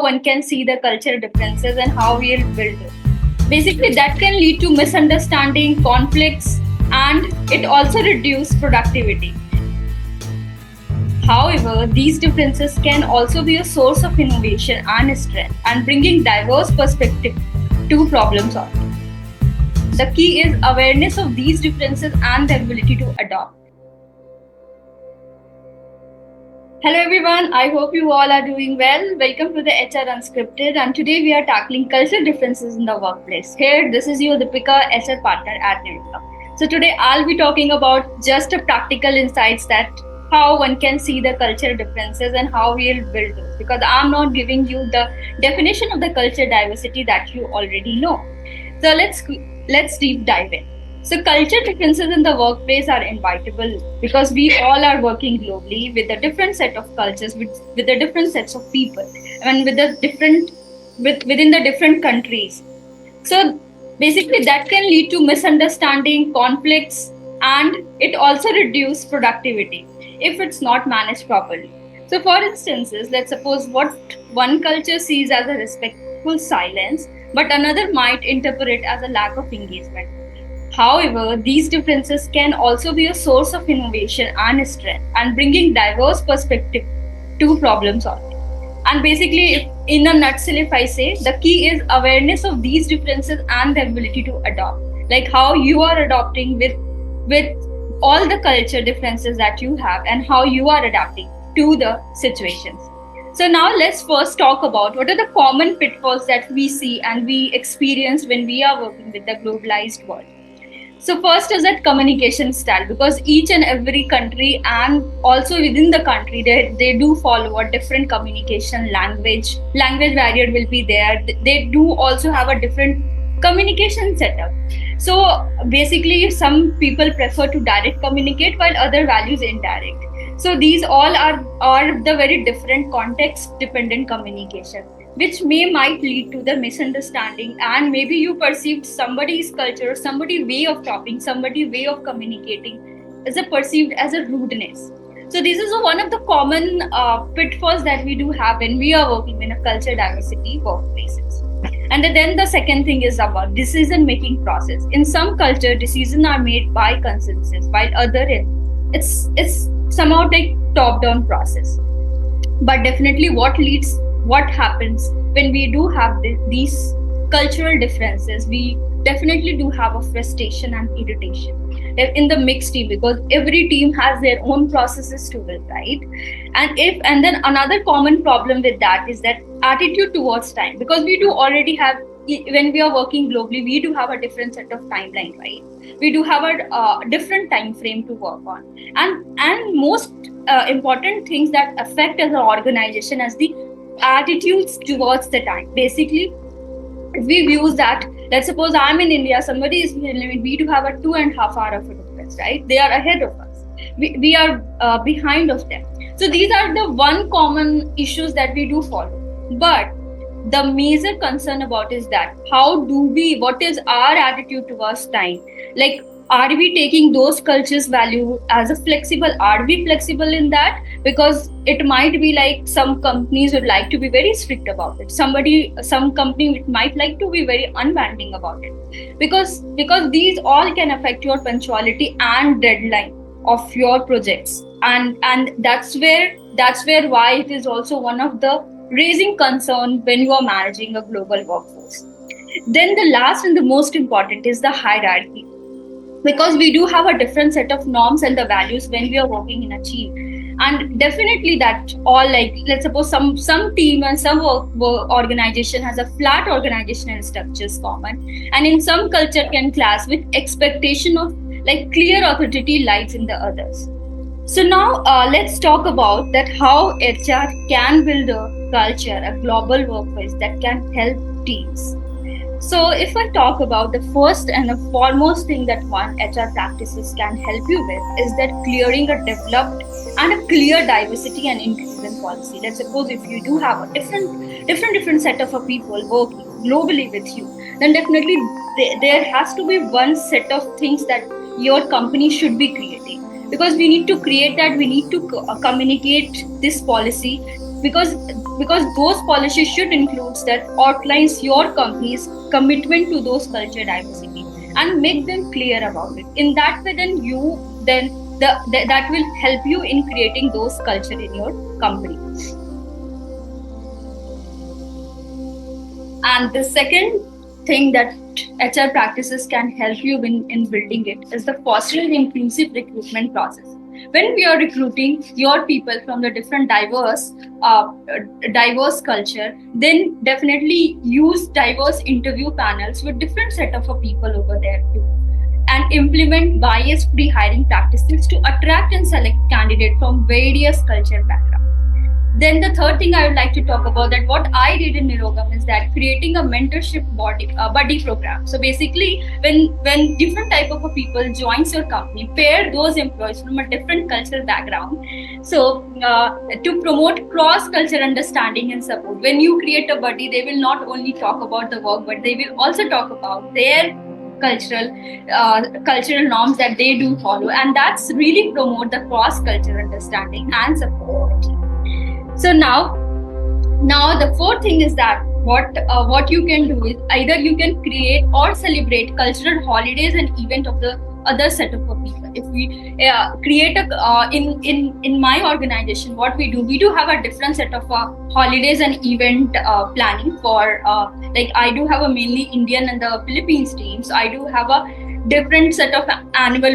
how one can see the cultural differences and how we'll build it. Basically, that can lead to misunderstanding, conflicts, and it also reduces productivity. However, these differences can also be a source of innovation and strength and bringing diverse perspective to problem solving. The key is awareness of these differences and the ability to adopt. Hello everyone, I hope you all are doing well. Welcome to the HR Unscripted, and today we are tackling cultural differences in the workplace. Here, this is your Deepika, HR partner at Nirvana. So today I'll be talking about just a practical insights that how one can see the cultural differences and how we'll build those. Because I'm not giving you the definition of the culture diversity that you already know. So let's deep dive in. So culture differences in the workplace are inevitable because we all are working globally with a different set of cultures, with the different sets of people, and within the different countries. So basically, that can lead to misunderstanding, conflicts, and it also reduces productivity if it's not managed properly. So, for instances, let's suppose what one culture sees as a respectful silence, but another might interpret as a lack of engagement. However, these differences can also be a source of innovation and strength and bringing diverse perspective to problem solving. And basically, in a nutshell, if I say the key is awareness of these differences and the ability to adopt, like how you are adopting with all the culture differences that you have and how you are adapting to the situations. So now let's first talk about what are the common pitfalls that we see and we experience when we are working with the globalized world. So first is that communication style, because each and every country and also within the country they do follow a different communication language barrier will be there. They do also have a different communication setup. So basically some people prefer to direct communicate while other values indirect. So these all are the very different context dependent communication, which might lead to the misunderstanding, and maybe you perceived somebody's culture, somebody way of talking, somebody way of communicating as a perceived as a rudeness. So this is one of the common pitfalls that we do have when we are working in a culture diversity workplaces. And then the second thing is about decision making process. In some culture, decisions are made by consensus, while other it's somehow like top down process. But definitely what happens when we do have these cultural differences, we definitely do have a frustration and irritation in the mixed team, because every team has their own processes to build, right? And then another common problem with that is that attitude towards time, because we do already have, when we are working globally, we do have a different set of timeline, right? We do have a different time frame to work on, and most important things that affect as an organization as the attitudes towards the time. Basically, if we use that, let's suppose I'm in India, somebody is here, we do have a 2.5 hour of a difference, right? They are ahead of us, we are behind of them. So these are the one common issues that we do follow. But the major concern about is that what is our attitude towards time? Like, are we taking those cultures value as a flexible? Are we flexible in that? Because it might be like some companies would like to be very strict about it. Some company might like to be very unbending about it. Because these all can affect your punctuality and deadline of your projects. And that's where why it is also one of the raising concern when you are managing a global workforce. Then the last and the most important is the hierarchy, because we do have a different set of norms and the values when we are working in a team. And definitely that all, like, let's suppose some team and some work organization has a flat organizational structures common, and in some culture can clash with expectation of like clear authority lies in the others. So now let's talk about that how HR can build a culture, a global workplace that can help teams. So if I talk about the first and the foremost thing that one HR practices can help you with is that clearing a developed and a clear diversity and inclusion policy. Let's suppose if you do have a different set of people working globally with you, then definitely there has to be one set of things that your company should be creating, because we need to create that, we need to communicate this policy because because those policies should include that outlines your company's commitment to those culture diversity and make them clear about it. In that way, then that will help you in creating those culture in your company. And the second thing that HR practices can help you in building it is the fostering inclusive recruitment process. When we are recruiting your people from the different diverse culture, then definitely use diverse interview panels with different set of people over there too, and implement bias-free hiring practices to attract and select candidates from various culture backgrounds. Then the third thing I would like to talk about, that what I did in Nirogam is that creating a mentorship buddy program. So basically, when different type of people joins your company, pair those employees from a different cultural background. So to promote cross culture understanding and support. When you create a buddy, they will not only talk about the work, but they will also talk about their cultural norms that they do follow, and that's really promote the cross cultural understanding and support. So now the fourth thing is that what you can do is either you can create or celebrate cultural holidays and event of the other set of people. If we create a in my organization, what we do have a different set of holidays and event planning for like I do have a mainly Indian and the Philippines team. So I do have a different set of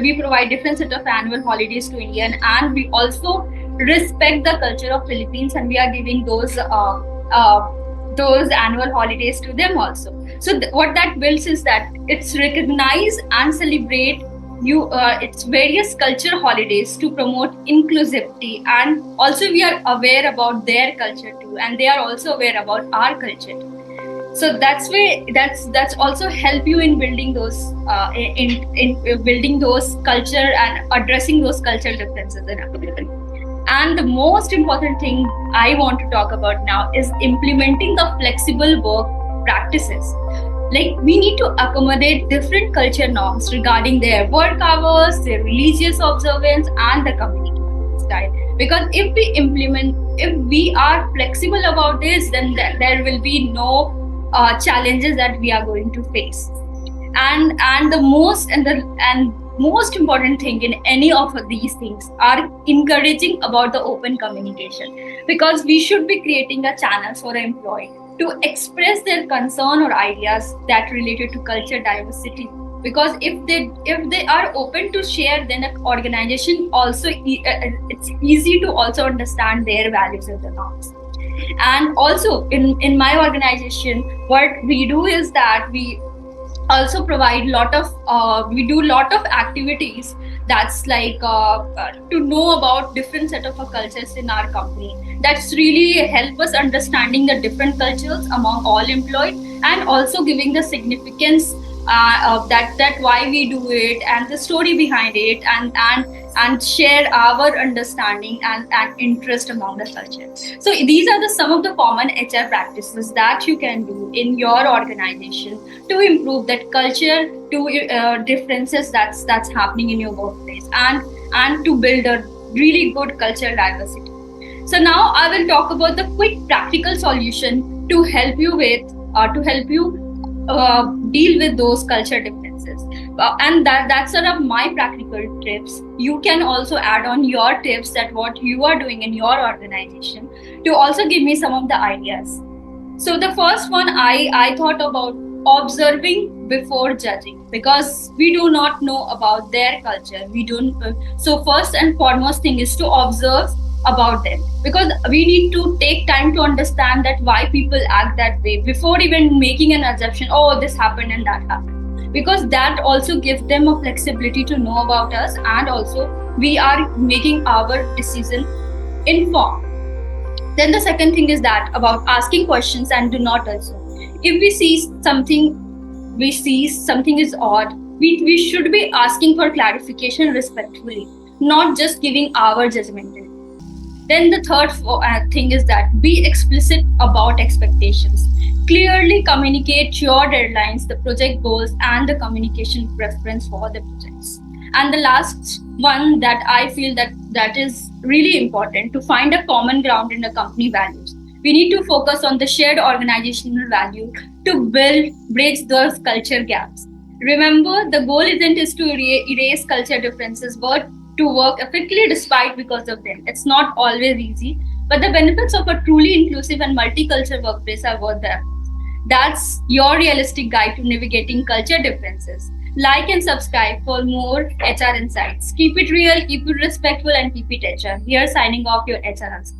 we provide different set of annual holidays to Indian, and we also respect the culture of Philippines, and we are giving those annual holidays to them also. So what that builds is that it's recognize and celebrate its various culture holidays to promote inclusivity, and also we are aware about their culture too, and they are also aware about our culture too. So that's also help you in building those in building those culture and addressing those cultural differences in our community. And the most important thing I want to talk about now is implementing the flexible work practices. Like we need to accommodate different culture norms regarding their work hours, their religious observance, and the communication style. Because if we are flexible about this, then there will be no challenges that we are going to face. And the most important thing in any of these things are encouraging about the open communication, because we should be creating a channel for an employee to express their concern or ideas that related to culture diversity. Because if they are open to share, then an organization also it's easy to also understand their values and the norms. And also in my organization, what we do is that we also provide we do lot of activities that's like to know about different set of cultures in our company. That's really help us understanding the different cultures among all employees, and also giving the significance of that why we do it and the story behind it, and share our understanding and interest among the culture. So these are some of the common HR practices that you can do in your organization to improve that culture to differences that's happening in your workplace, and to build a really good cultural diversity. So now I will talk about the quick practical solution to help you deal with those culture differences. And that's sort of my practical tips. You can also add on your tips that what you are doing in your organization to also give me some of the ideas. So the first one I thought about observing before judging, because we do not know about their culture. We don't. So first and foremost thing is to observe about them, because we need to take time to understand that why people act that way before even making an assumption, oh, this happened and that happened, because that also gives them a flexibility to know about us, and also we are making our decision informed. Then the second thing is that about asking questions and do not assume. If we see something is odd, we should be asking for clarification respectfully, not just giving our judgment. Then the third thing is that be explicit about expectations. Clearly communicate your deadlines, the project goals, and the communication preference for the projects. And the last one that I feel that is really important, to find a common ground in the company values. We need to focus on the shared organizational value to build bridge those culture gaps. Remember, the goal isn't is to erase culture differences, but to work effectively despite because of them. It's not always easy, but the benefits of a truly inclusive and multicultural workplace are worth the effort. That's your realistic guide to navigating culture differences. Like and subscribe for more HR insights. Keep it real, keep it respectful, and keep it HR. We are signing off your HR answer.